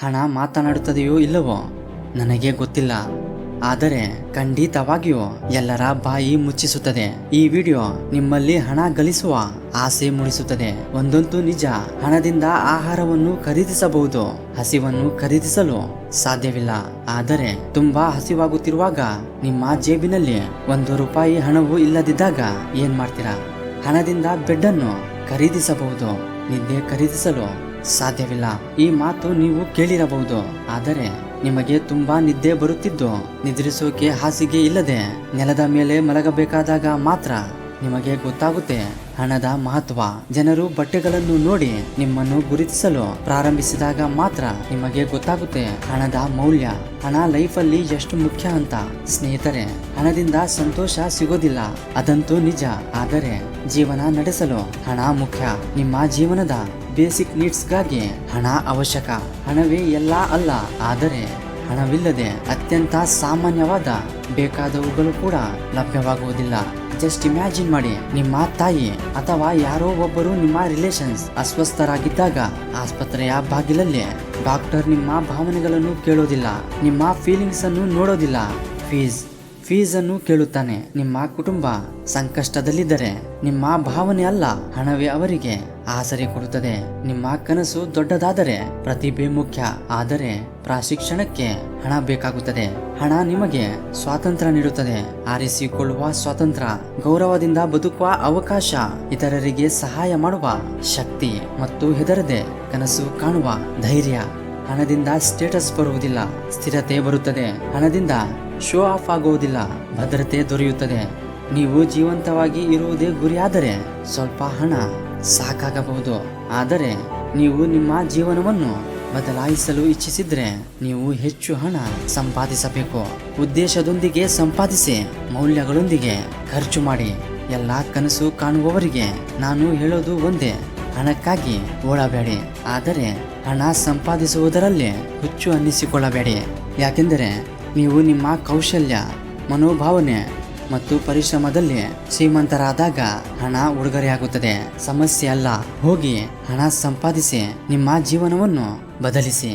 ಹಣ ಮಾತನಾಡುತ್ತದೆಯೋ ಇಲ್ಲವೋ ನನಗೆ ಗೊತ್ತಿಲ್ಲ, ಆದರೆ ಖಂಡಿತವಾಗಿಯೂ ಎಲ್ಲರ ಬಾಯಿ ಮುಚ್ಚಿಸುತ್ತದೆ. ಈ ವಿಡಿಯೋ ನಿಮ್ಮಲ್ಲಿ ಹಣ ಗಳಿಸುವ ಆಸೆ ಮೂಡಿಸುತ್ತದೆ. ಒಂದಂತೂ ನಿಜ, ಹಣದಿಂದ ಆಹಾರವನ್ನು ಖರೀದಿಸಬಹುದು, ಹಸಿವನ್ನು ಖರೀದಿಸಲು ಸಾಧ್ಯವಿಲ್ಲ. ಆದರೆ ತುಂಬಾ ಹಸಿವಾಗುತ್ತಿರುವಾಗ ನಿಮ್ಮ ಜೇಬಿನಲ್ಲಿ ₹1 ಹಣವೂ ಇಲ್ಲದಿದ್ದಾಗ ಏನ್ ಮಾಡ್ತೀರಾ? ಹಣದಿಂದ ಬೆಡ್ ಅನ್ನು ಖರೀದಿಸಬಹುದು, ನಿದ್ದೆ ಖರೀದಿಸಲು ಸಾಧ್ಯವಿಲ್ಲ. ಈ ಮಾತು ನೀವು ಕೇಳಿರಬಹುದು, ಆದರೆ ನಿಮಗೆ ತುಂಬಾ ನಿದ್ದೆ ಬರುತ್ತಿದ್ದು ನಿದ್ರಿಸೋಕೆ ಹಾಸಿಗೆ ಇಲ್ಲದೆ ನೆಲದ ಮೇಲೆ ಮಲಗಬೇಕಾದಾಗ ಮಾತ್ರ ನಿಮಗೆ ಗೊತ್ತಾಗುತ್ತೆ ಹಣದ ಮಹತ್ವ. ಜನರು ಬಟ್ಟೆಗಳನ್ನು ನೋಡಿ ನಿಮ್ಮನ್ನು ಗುರುತಿಸಲು ಪ್ರಾರಂಭಿಸಿದಾಗ ಮಾತ್ರ ನಿಮಗೆ ಗೊತ್ತಾಗುತ್ತೆ ಹಣದ ಮೌಲ್ಯ. ಹಣ ಲೈಫಲ್ಲಿ ಎಷ್ಟು ಮುಖ್ಯ ಅಂತ. ಸ್ನೇಹಿತರೆ, ಹಣದಿಂದ ಸಂತೋಷ ಸಿಗೋದಿಲ್ಲ, ಅದಂತೂ ನಿಜ. ಆದರೆ ಜೀವನ ನಡೆಸಲು ಹಣ ಮುಖ್ಯ. ನಿಮ್ಮ ಜೀವನದ ಬೇಸಿಕ್ ನೀಡ್ಸ್ಗಾಗಿ ಹಣ ಅವಶ್ಯಕ. ಹಣವೇ ಎಲ್ಲ ಅಲ್ಲ, ಆದರೆ ಹಣವಿಲ್ಲದೆ ಅತ್ಯಂತ ಸಾಮಾನ್ಯವಾದ ಬೇಕಾದವುಗಳು ಕೂಡ ಲಭ್ಯವಾಗುವುದಿಲ್ಲ. ಜಸ್ಟ್ ಇಮ್ಯಾಜಿನ್ ಮಾಡಿ, ನಿಮ್ಮ ತಾಯಿ ಅಥವಾ ಯಾರೋ ಒಬ್ಬರು ನಿಮ್ಮ ರಿಲೇಷನ್ಸ್ ಅಸ್ವಸ್ಥರಾಗಿದ್ದಾಗ ಆಸ್ಪತ್ರೆಯ ಬಾಗಿಲಲ್ಲಿ ಡಾಕ್ಟರ್ ನಿಮ್ಮ ಭಾವನೆಗಳನ್ನು ಕೇಳೋದಿಲ್ಲ, ನಿಮ್ಮ ಫೀಲಿಂಗ್ಸ್ ಅನ್ನು ನೋಡೋದಿಲ್ಲ, ಫೀಸ್ ಅನ್ನು ಕೇಳುತ್ತಾನೆ. ನಿಮ್ಮ ಕುಟುಂಬ ಸಂಕಷ್ಟದಲ್ಲಿದ್ದರೆ ನಿಮ್ಮ ಭಾವನೆ ಅಲ್ಲ, ಹಣವೇ ಅವರಿಗೆ ಆಸರೆ ಕೊಡುತ್ತದೆ. ನಿಮ್ಮ ಕನಸು ದೊಡ್ಡದಾದರೆ ಪ್ರತಿಭೆ ಮುಖ್ಯ, ಆದರೆ ಪ್ರಶಿಕ್ಷಣಕ್ಕೆ ಹಣ ಬೇಕಾಗುತ್ತದೆ. ಹಣ ನಿಮಗೆ ಸ್ವಾತಂತ್ರ್ಯ ನೀಡುತ್ತದೆ, ಆರಿಸಿಕೊಳ್ಳುವ ಸ್ವಾತಂತ್ರ್ಯ, ಗೌರವದಿಂದ ಬದುಕುವ ಅವಕಾಶ, ಇತರರಿಗೆ ಸಹಾಯ ಮಾಡುವ ಶಕ್ತಿ ಮತ್ತು ಹೆದರದೆ ಕನಸು ಕಾಣುವ ಧೈರ್ಯ. ಹಣದಿಂದ ಸ್ಟೇಟಸ್ ಬರುವುದಿಲ್ಲ, ಸ್ಥಿರತೆ ಬರುತ್ತದೆ. ಹಣದಿಂದ ಶೋ ಆಫ್ ಆಗುವುದಿಲ್ಲ, ಭದ್ರತೆ ದೊರೆಯುತ್ತದೆ. ನೀವು ಜೀವಂತವಾಗಿ ಇರುವುದೇ ಗುರಿಯಾದರೆ ಸ್ವಲ್ಪ ಹಣ ಸಾಕಾಗಬಹುದು. ಆದರೆ ನೀವು ನಿಮ್ಮ ಜೀವನವನ್ನು ಬದಲಾಯಿಸಲು ಇಚ್ಛಿಸಿದ್ರೆ ನೀವು ಹೆಚ್ಚು ಹಣ ಸಂಪಾದಿಸಬೇಕು. ಉದ್ದೇಶದೊಂದಿಗೆ ಸಂಪಾದಿಸಿ, ಮೌಲ್ಯಗಳೊಂದಿಗೆ ಖರ್ಚು ಮಾಡಿ. ಎಲ್ಲ ಕನಸು ಕಾಣುವವರಿಗೆ ನಾನು ಹೇಳೋದು ಒಂದೇ: ಹಣಕ್ಕಾಗಿ ಓಡಬೇಡಿ, ಆದರೆ ಹಣ ಸಂಪಾದಿಸುವುದರಲ್ಲಿ ಹುಚ್ಚು ಅನ್ನಿಸಿಕೊಳ್ಳಬೇಡಿ. ಯಾಕೆಂದರೆ ನೀವು ನಿಮ್ಮ ಕೌಶಲ್ಯ, ಮನೋಭಾವನೆ ಮತ್ತು ಪರಿಶ್ರಮದಲ್ಲಿ ಶ್ರೀಮಂತರಾದಾಗ ಹಣ ಉಡುಗೊರೆಯಾಗುತ್ತದೆ, ಸಮಸ್ಯೆ ಅಲ್ಲ. ಹೋಗಿ ಹಣ ಸಂಪಾದಿಸಿ, ನಿಮ್ಮ ಜೀವನವನ್ನು ಬದಲಿಸಿ.